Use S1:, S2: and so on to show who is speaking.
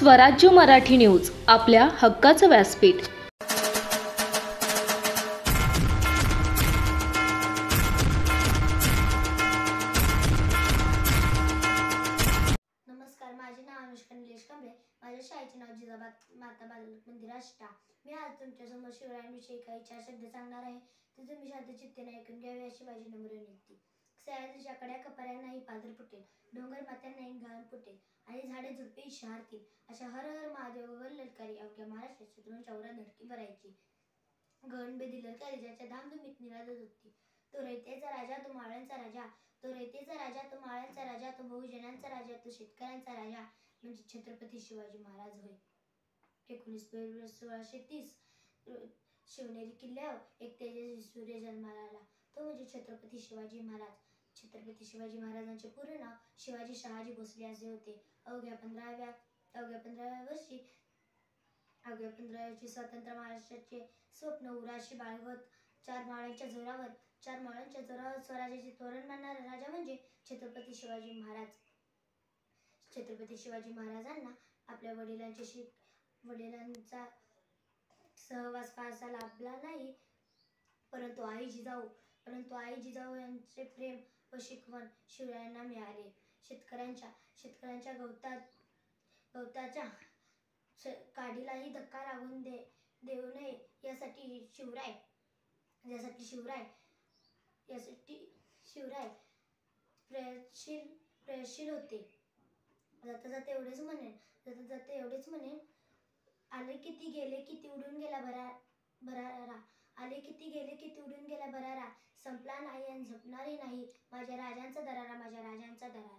S1: स्वराज्य मराठी न्यूज, आपल्या हक्काचं व्यासपीठ.
S2: नमस्कार, माझे नाव अनुष्का निलेश कांबळे. माझ्या शाळेचे नाव जिजाबाई माता बालक मंदिर आष्टा. मी आज तुमच्यासमोर शिवरायांविषयी काही 4 शब्द सांगणार आहे. ते तुम्ही शांतचित्ताने ऐकून घ्यावे अशी माझी नम्र विनंती. सह्याद्रीच्या कडा कपाऱ्यांनाही पाझर फुटेल, डोंगर माथ्यांनाही गाळ फुटेल आणि झाडे झुडपे शहारतील, अशा हर हर महादेव वर ललकारी अवघ्या महाराष्ट्रात शत्रूंच्या उरात धडकी भरायची. गगनभेदी ललकारी ज्याच्या धामधुमीत निनादत होती. तो रयतेचा राजा, तो मावळ्यांचा राजा, तो रयतेचा राजा, तो मावळ्यांचा राजा, तो बहुजनांचा राजा, तो शेतकऱ्यांचा राजा म्हणजे छत्रपती शिवाजी महाराज होय. 19 फेब्रुवारी 1630 शिवनेरी किल्ल्यावर एक तेजस्वी सूर्य जन्माला आला, तो म्हणजे छत्रपती शिवाजी महाराज. छत्रपती शिवाजी महाराजांचे पूर्ण नाव शिवाजी शहाजी भोसले असे होते. अवघ्या 15व्या वर्षी स्वतंत्र महाराष्ट्राचे स्वप्न उराशी बाळगत चार मावळ्यांच्या जोरावर स्वराज्याचे तोरण मानणारा राजा म्हणजे छत्रपती शिवाजी महाराज. छत्रपती शिवाजी महाराजांना आपल्या वडिलांचा सहवास फारसा लाभला नाही, परंतु आई जिजाऊ यांचे प्रेम व शिकवण शिवरायांना मिळाले. शेतकऱ्यांच्या गवताच्या काडीलाही धक्का लागून देऊ नये यासाठी शिवराय प्रयत्नशील होते. जाता जाता एवढेच म्हणेन, आले किती गेले किती उडून गेला भरारा, आले किती गेले किती उडून गेला भरारा, संपला नाही आणि संपणारही नाही माझ्या राजांचा दरारा, माझ्या राजांचा दरारा.